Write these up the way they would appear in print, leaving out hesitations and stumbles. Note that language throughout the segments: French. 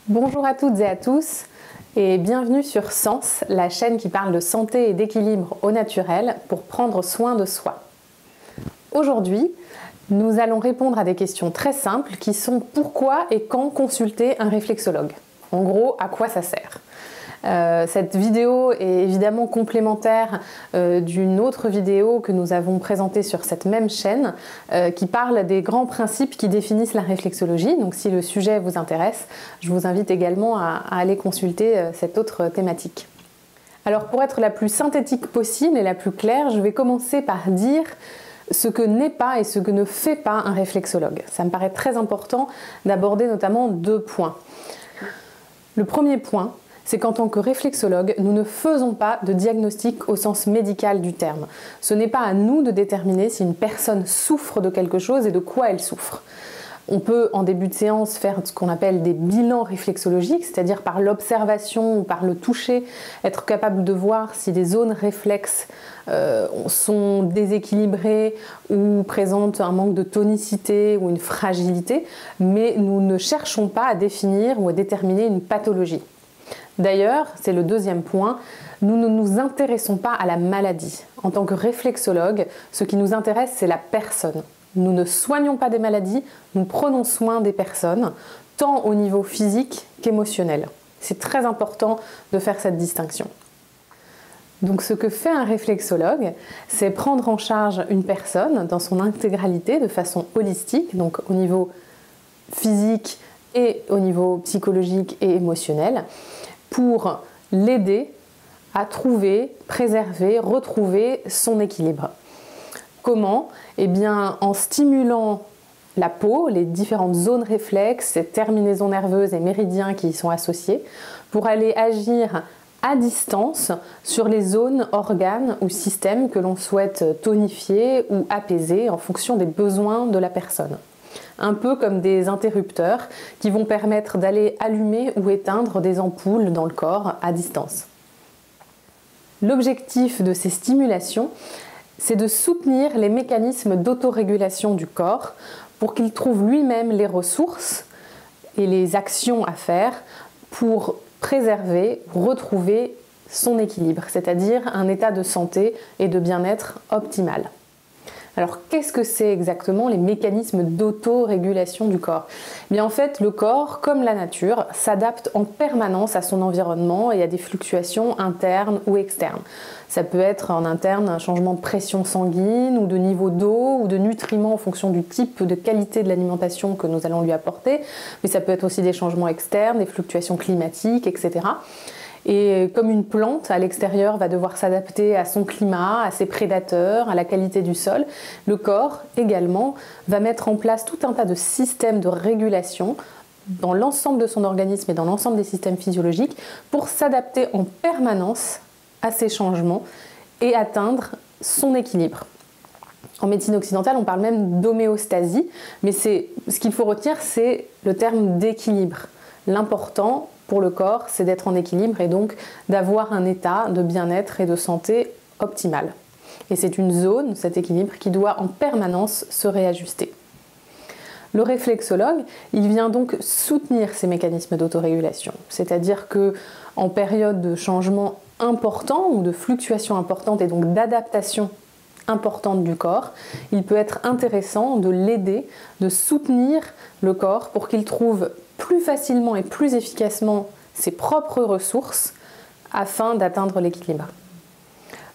Bonjour à toutes et à tous et bienvenue sur Sens, la chaîne qui parle de santé et d'équilibre au naturel pour prendre soin de soi. Aujourd'hui, nous allons répondre à des questions très simples qui sont pourquoi et quand consulter un réflexologue. En gros, à quoi ça sert ? Cette vidéo est évidemment complémentaire d'une autre vidéo que nous avons présentée sur cette même chaîne qui parle des grands principes qui définissent la réflexologie. Donc si le sujet vous intéresse, je vous invite également à aller consulter cette autre thématique. Alors pour être la plus synthétique possible et la plus claire, je vais commencer par dire ce que n'est pas et ce que ne fait pas un réflexologue. Ça me paraît très important d'aborder notamment deux points. Le premier point, c'est qu'en tant que réflexologue, nous ne faisons pas de diagnostic au sens médical du terme. Ce n'est pas à nous de déterminer si une personne souffre de quelque chose et de quoi elle souffre. On peut, en début de séance, faire ce qu'on appelle des bilans réflexologiques, c'est-à-dire par l'observation ou par le toucher, être capable de voir si des zones réflexes sont déséquilibrées ou présentent un manque de tonicité ou une fragilité, mais nous ne cherchons pas à définir ou à déterminer une pathologie. D'ailleurs, c'est le deuxième point, nous ne nous intéressons pas à la maladie. En tant que réflexologue, ce qui nous intéresse, c'est la personne. Nous ne soignons pas des maladies, nous prenons soin des personnes, tant au niveau physique qu'émotionnel. C'est très important de faire cette distinction. Donc ce que fait un réflexologue, c'est prendre en charge une personne dans son intégralité de façon holistique, donc au niveau physique et au niveau psychologique et émotionnel, pour l'aider à trouver, préserver, retrouver son équilibre. Comment ? Eh bien, en stimulant la peau, les différentes zones réflexes, ces terminaisons nerveuses et méridiens qui y sont associés, pour aller agir à distance sur les zones, organes ou systèmes que l'on souhaite tonifier ou apaiser en fonction des besoins de la personne. Un peu comme des interrupteurs qui vont permettre d'aller allumer ou éteindre des ampoules dans le corps à distance. L'objectif de ces stimulations, c'est de soutenir les mécanismes d'autorégulation du corps pour qu'il trouve lui-même les ressources et les actions à faire pour préserver, retrouver son équilibre, c'est-à-dire un état de santé et de bien-être optimal. Alors qu'est-ce que c'est exactement les mécanismes d'autorégulation du corps ? Eh bien en fait, le corps, comme la nature, s'adapte en permanence à son environnement et à des fluctuations internes ou externes. Ça peut être en interne un changement de pression sanguine ou de niveau d'eau ou de nutriments en fonction du type de qualité de l'alimentation que nous allons lui apporter, mais ça peut être aussi des changements externes, des fluctuations climatiques, etc. Et comme une plante à l'extérieur va devoir s'adapter à son climat, à ses prédateurs, à la qualité du sol, le corps également va mettre en place tout un tas de systèmes de régulation dans l'ensemble de son organisme et dans l'ensemble des systèmes physiologiques pour s'adapter en permanence à ces changements et atteindre son équilibre. En médecine occidentale, on parle même d'homéostasie, mais ce qu'il faut retenir, c'est le terme d'équilibre. L'important pour le corps, c'est d'être en équilibre et donc d'avoir un état de bien-être et de santé optimal. Et c'est une zone, cet équilibre, qui doit en permanence se réajuster. Le réflexologue, il vient donc soutenir ces mécanismes d'autorégulation. C'est-à-dire qu'en période de changement important ou de fluctuation importante et donc d'adaptation importante du corps, il peut être intéressant de l'aider, de soutenir le corps pour qu'il trouve plus facilement et plus efficacement ses propres ressources afin d'atteindre l'équilibre.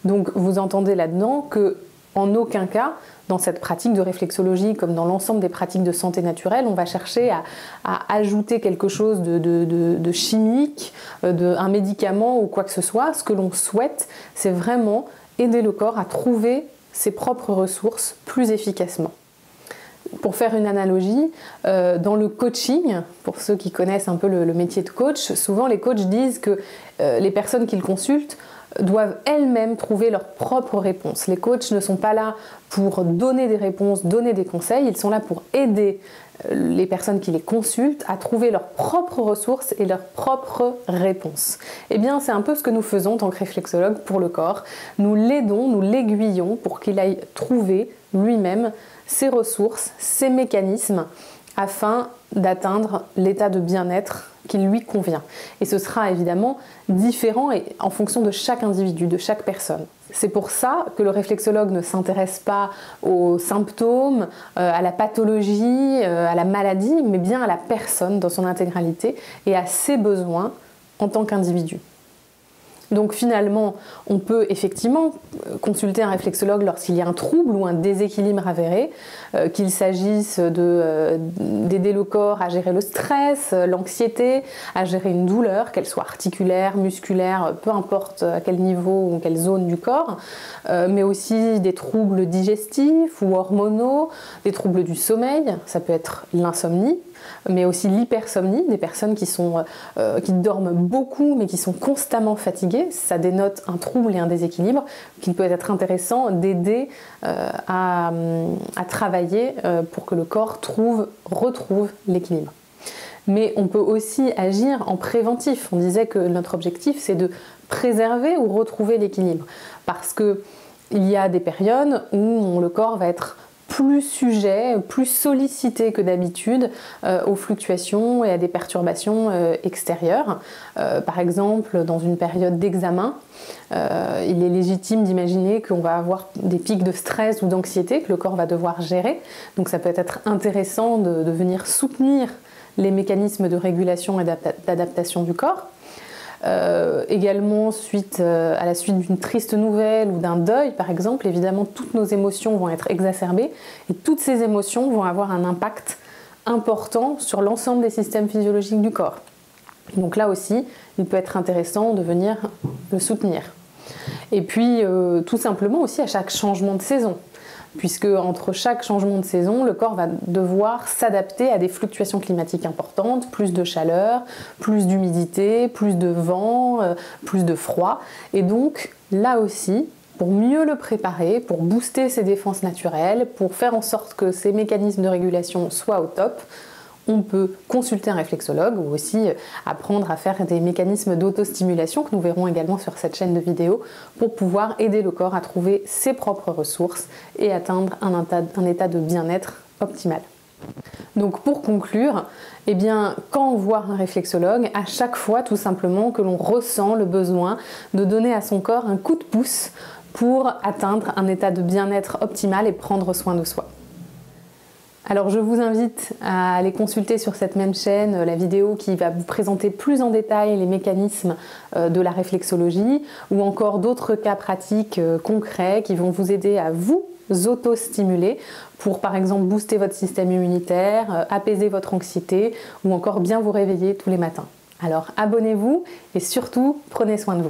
Donc vous entendez là-dedans que en aucun cas, dans cette pratique de réflexologie, comme dans l'ensemble des pratiques de santé naturelle, on va chercher à ajouter quelque chose de chimique, un médicament ou quoi que ce soit. Ce que l'on souhaite, c'est vraiment aider le corps à trouver ses propres ressources plus efficacement. Pour faire une analogie, dans le coaching, pour ceux qui connaissent un peu le métier de coach, souvent les coachs disent que les personnes qu'ils consultent doivent elles-mêmes trouver leurs propres réponses. Les coachs ne sont pas là pour donner des réponses, donner des conseils, ils sont là pour aider les personnes qui les consultent à trouver leurs propres ressources et leurs propres réponses. Eh bien, c'est un peu ce que nous faisons en tant que réflexologue pour le corps. Nous l'aidons, nous l'aiguillons pour qu'il aille trouver lui-même ses ressources, ses mécanismes afin d'atteindre l'état de bien-être qui lui convient. Et ce sera évidemment différent en fonction de chaque individu, de chaque personne. C'est pour ça que le réflexologue ne s'intéresse pas aux symptômes, à la pathologie, à la maladie, mais bien à la personne dans son intégralité et à ses besoins en tant qu'individu. Donc finalement, on peut effectivement consulter un réflexologue lorsqu'il y a un trouble ou un déséquilibre avéré, qu'il s'agisse d'aider le corps à gérer le stress, l'anxiété, à gérer une douleur, qu'elle soit articulaire, musculaire, peu importe à quel niveau ou quelle zone du corps, mais aussi des troubles digestifs ou hormonaux, des troubles du sommeil, ça peut être l'insomnie, mais aussi l'hypersomnie, des personnes qui dorment beaucoup mais qui sont constamment fatiguées. Ça dénote un trouble et un déséquilibre qu'il peut être intéressant d'aider à travailler pour que le corps retrouve l'équilibre. Mais on peut aussi agir en préventif. On disait que notre objectif, c'est de préserver ou retrouver l'équilibre. Parce qu'il y a des périodes où le corps va être plus sujet, plus sollicité que d'habitude aux fluctuations et à des perturbations extérieures. Par exemple, dans une période d'examen, il est légitime d'imaginer qu'on va avoir des pics de stress ou d'anxiété que le corps va devoir gérer. Donc ça peut être intéressant de venir soutenir les mécanismes de régulation et d'adaptation du corps. Également à la suite d'une triste nouvelle ou d'un deuil par exemple, évidemment toutes nos émotions vont être exacerbées et toutes ces émotions vont avoir un impact important sur l'ensemble des systèmes physiologiques du corps. Donc là aussi, il peut être intéressant de venir le soutenir. Et puis tout simplement aussi à chaque changement de saison. Puisque entre chaque changement de saison, le corps va devoir s'adapter à des fluctuations climatiques importantes, plus de chaleur, plus d'humidité, plus de vent, plus de froid. Et donc là aussi, pour mieux le préparer, pour booster ses défenses naturelles, pour faire en sorte que ces mécanismes de régulation soient au top, on peut consulter un réflexologue ou aussi apprendre à faire des mécanismes d'autostimulation que nous verrons également sur cette chaîne de vidéos pour pouvoir aider le corps à trouver ses propres ressources et atteindre un état de bien-être optimal. Donc pour conclure, eh bien, quand on voit un réflexologue, à chaque fois tout simplement que l'on ressent le besoin de donner à son corps un coup de pouce pour atteindre un état de bien-être optimal et prendre soin de soi. Alors je vous invite à aller consulter sur cette même chaîne la vidéo qui va vous présenter plus en détail les mécanismes de la réflexologie ou encore d'autres cas pratiques concrets qui vont vous aider à vous auto-stimuler pour par exemple booster votre système immunitaire, apaiser votre anxiété ou encore bien vous réveiller tous les matins. Alors abonnez-vous et surtout prenez soin de vous.